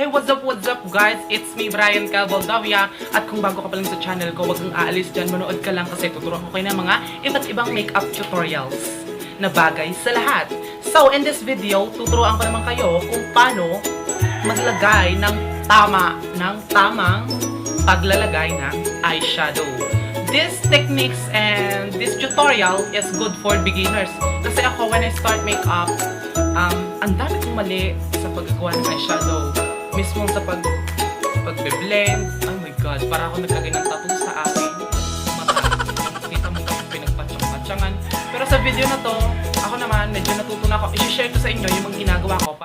Hey, what's up guys? It's me, Bryan Baldovia. At kung bago ka pa lang sa channel ko, huwag kang aalis dyan. Manood ka lang kasi tuturuan ko kayo ng mga iba't ibang makeup tutorials na bagay sa lahat. So, in this video, tuturuan ko naman kayo kung paano maglagay ng tamang paglalagay ng eyeshadow. This techniques and this tutorial is good for beginners. Kasi ako, when I start makeup, ang dami kong mali sa paggagawa ng eyeshadow. Mismo sa pagbe-blend. Oh my God, para ako nagkagay ng tattoo sa akin mata. Kita mo kung pinagpatsyang-patsangan. Pero sa video na to, ako naman, medyo natutunan ako. I-share ko sa inyo yung mga ginagawa ko.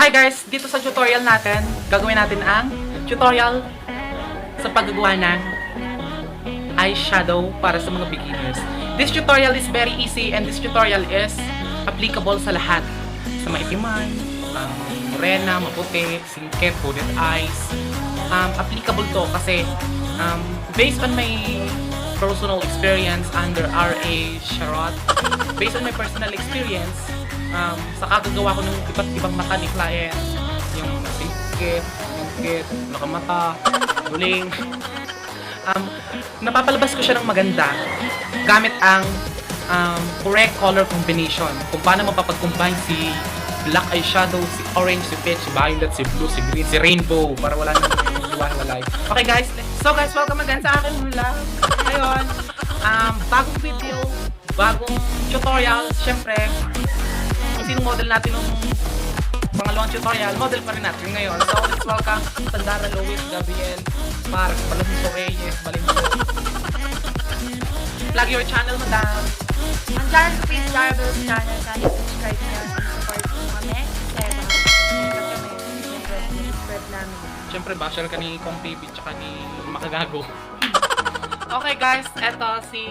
Hi guys! Dito sa tutorial natin, gagawin natin ang tutorial sa paggagawa ng eyeshadow para sa mga beginners. This tutorial is very easy and this tutorial is applicable sa lahat. Sa maitiman, morena, maputi, singkit, hooded eyes. Applicable to kasi based on my personal experience under RA Charot, based on my personal experience, sa kagagawa ko ng iba't ibang mata ni client, yung singkit, nakamata, huling, napapalabas ko siya ng maganda gamit ang correct color combination. Kung paano mapapag-combine si black eyeshadow, si orange, si peach, si violet, si blue, si green, si rainbow, para wala nang iwan-walay. Okay guys, so guys, welcome again sa akin vlog. Ngayon, bagong video, bagong tutorial, syempre, sinong model natin nung pangalawang tutorial, model pa rin natin ngayon. So, let's welcome Sandara, Lois, Gabriel, Mark, Balamuso Reyes, Balinto. Plug your channel, madam. Ang channel ko, please, Jarabel's channel. Kaya subscribe nyo at support mo kami. Kaya baka subscribe namin. Siyempre, bashar ka ni Kong Baby tsaka ni Makagago. Okay guys, eto si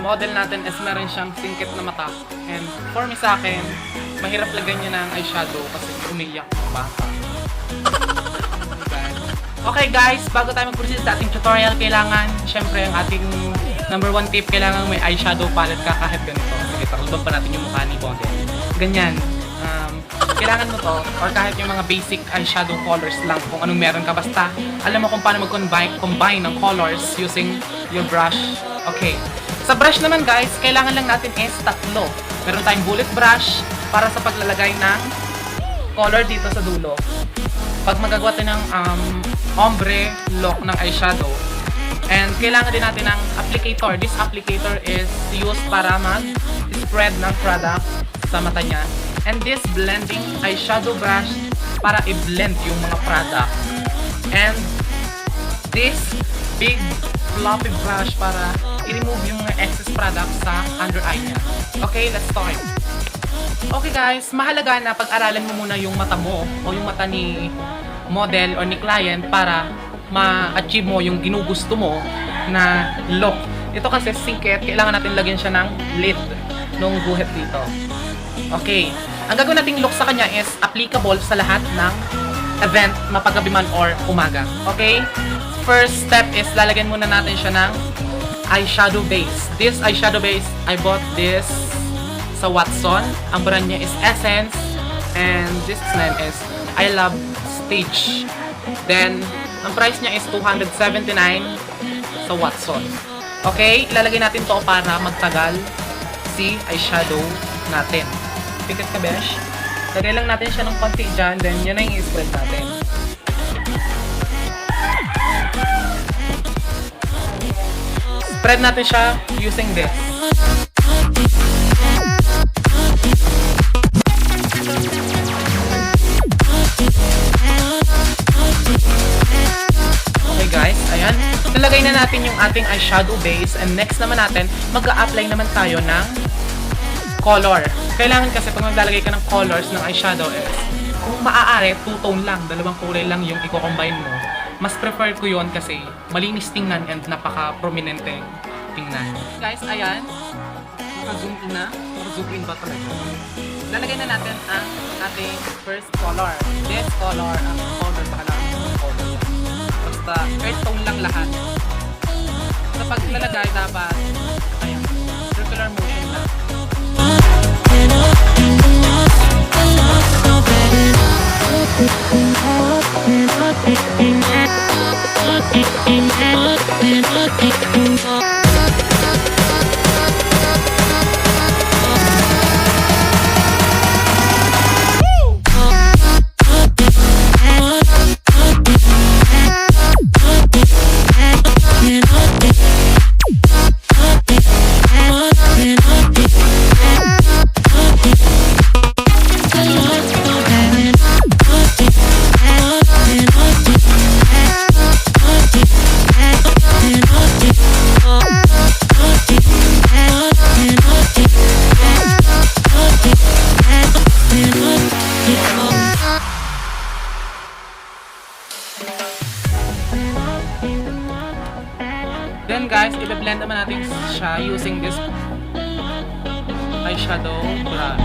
model natin is meron siyang singkit na mata. And for me sa akin, mahirap lagyan niya ng eyeshadow kasi umiyak ng bata. Okay guys, bago tayo mag-proceed sa ating tutorial, kailangan, syempre, ang ating number 1 tip, kailangan may eyeshadow palette ka kahit ganito. Sige, takalban pa natin yung mukha ni model. Ganyan. Kailangan mo to, or kahit yung mga basic eyeshadow colors lang, kung anong meron ka, basta alam mo kung paano mag-combine ng colors using your brush. Okay. Sa brush naman guys, kailangan lang natin is tatlo. Meron tayong bullet brush para sa paglalagay ng color dito sa dulo. Pag magagawa tayo ng ombre look ng eyeshadow. And kailangan din natin ng applicator. This applicator is used para mag-spread ng product sa mata niya. And this blending eyeshadow brush para i-blend yung mga product. And this big floppy brush para i-remove yung mga excess product sa under eye niya. Okay, let's start. Okay guys, mahalaga na pag-aralan mo muna yung mata mo o yung mata ni model or ni client para ma-achieve mo yung ginugusto mo na look. Ito kasi singkit, kailangan natin lagyan siya ng lid nung guhit dito. Okay, ang gagawin nating look sa kanya is applicable sa lahat ng event, mapagabi man or umaga. Okay? First step is lalagyan muna natin siya ng eyeshadow base. This eyeshadow base, I bought this sa Watson. Ang brand niya is Essence. And this name is I Love Stage. Then, ang price niya is $279 sa Watson. Okay? Ilalagay natin to para magtagal si eyeshadow natin. Pikit ka, besh. Lagay lang natin siya ng konti dyan. Then, yun na yung i-spread natin. Spread natin siya using this. Okay guys, ayan. Nalagay na natin yung ating eyeshadow base. And next naman natin, mag-a-apply naman tayo ng color. Kailangan kasi pag maglalagay ka ng colors ng eyeshadow is kung maaari, two-tone lang, dalawang kulay lang yung i-combine mo. Mas prefer ko yon kasi malinis tingnan and napaka-prominente tingnan. Guys, ayan. Naka-zoom in na. Naka-zoom in ba talaga? Lalagay na natin ang ating first color. This color, ang color, baka lang ang color yan. Basta earth tone lang lahat. Sa paglalagay dapat, ayan, circular motion lang. Then guys, i-blend naman natin siya using this eyeshadow brush.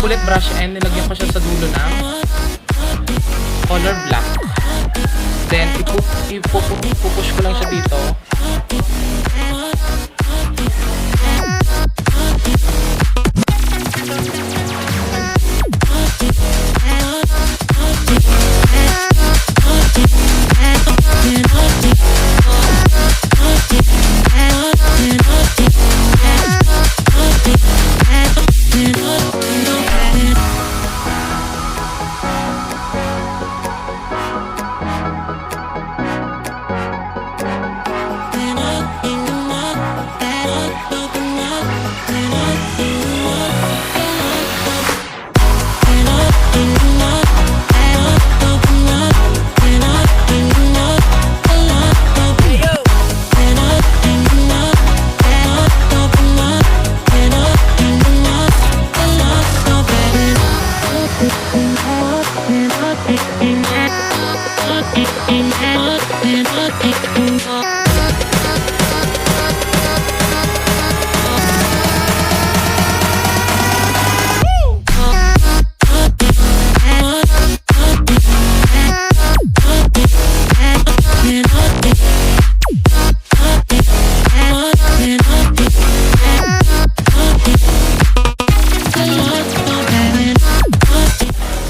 Bullet brush and nilagyan ko siya sa dulo ng color black. Then ipupush ko lang siya dito.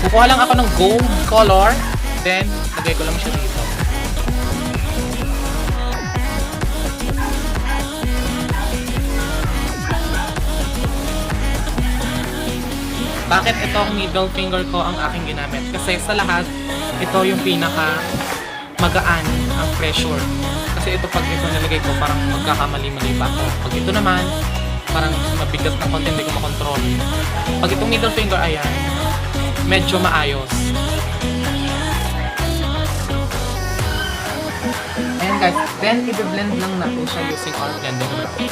Kukuha lang ako ng gold color, then lagay ko lang siya dito. Bakit itong middle finger ko ang aking ginamit? Kasi sa lahat, ito yung pinaka magaan ang pressure. Kasi ito pag ito nilagay ko, parang magkakamali-mali pa ako. Pag ito naman, parang mabigat ng konti, hindi ko makontrol. Pag itong middle finger, ayan, medyo maayos. Ayan guys, then i-blend lang natin siya using our blending brush.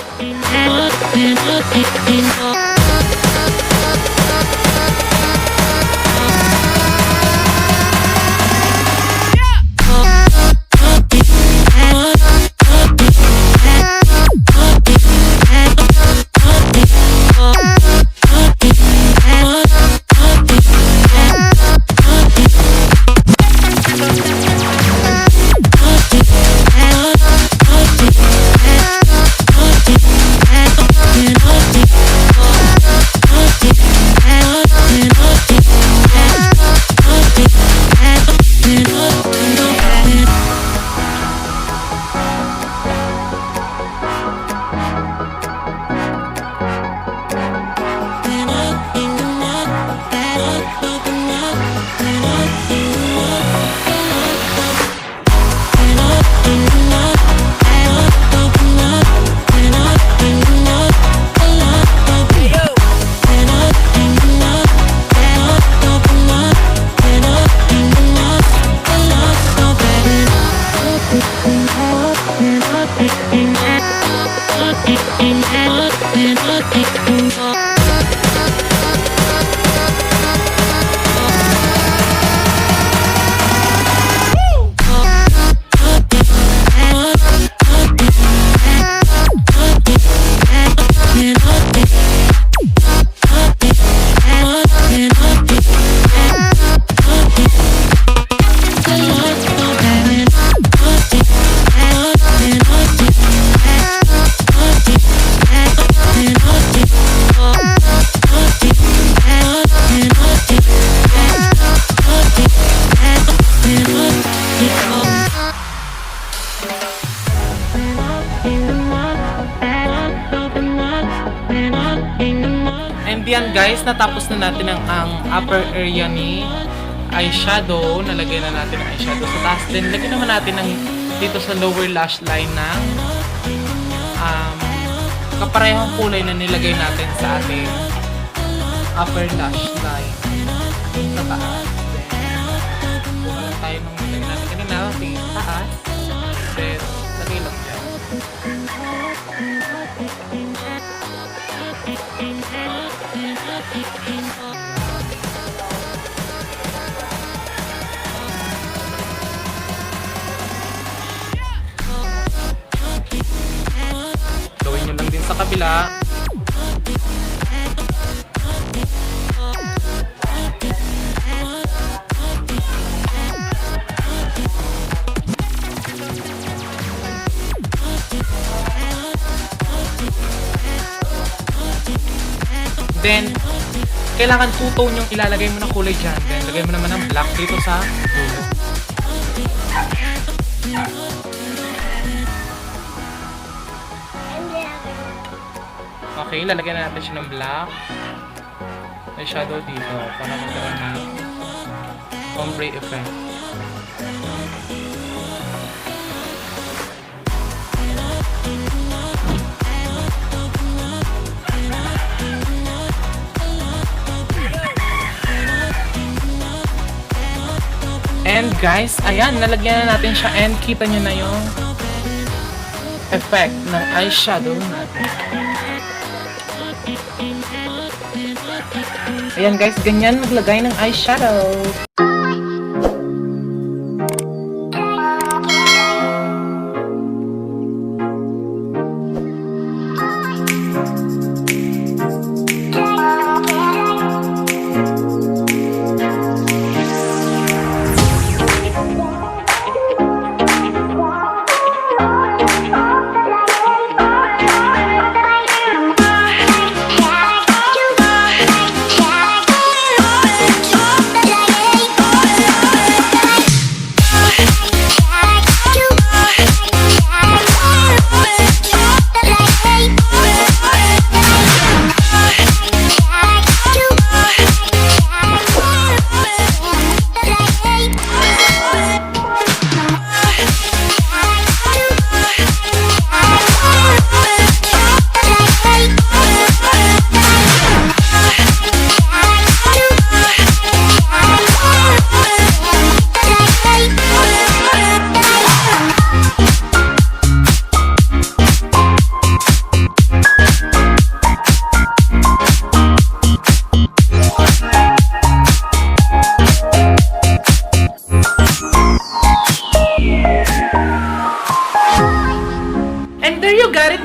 And yan guys, natapos na natin ang upper area ni eyeshadow. Nalagay na natin ang eyeshadow sa taas. Then, lagyan naman natin dito sa lower lash line ng kaparehong kulay na nilagay natin sa ating upper lash line sa taas. Then, buka tayo nung nilagay natin kanina sa taas. Then, lagay lang dyan. Gawin nyo lang din sa kabila. Then, kailangan two-tone yung ilalagay mo ng kulay dyan. Then, lagay mo naman ng black dito sa dulo. Okay, lalagyan na natin siya ng black. May shadow dito para magkaroon ng ombre effect. And guys, ayan, nalagyan na natin siya and kita nyo na yung effect ng eyeshadow natin. Ayan guys, ganyan maglagay ng eyeshadow.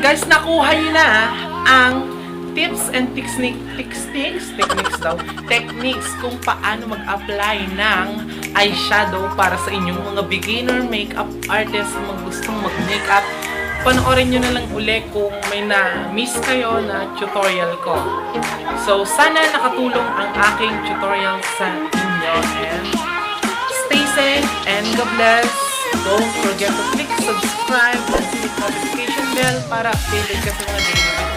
Guys, nakuha nyo na ang tips and techniques kung paano mag-apply ng eyeshadow para sa inyong mga beginner makeup artist, mga gustong mag-makeup. Panoorin nyo na lang uli kung may na-miss kayo na tutorial ko. So, sana nakatulong ang aking tutorial sa inyo. And stay safe and God bless. Don't forget to click subscribe and click notification bell para updated ka sa mga daily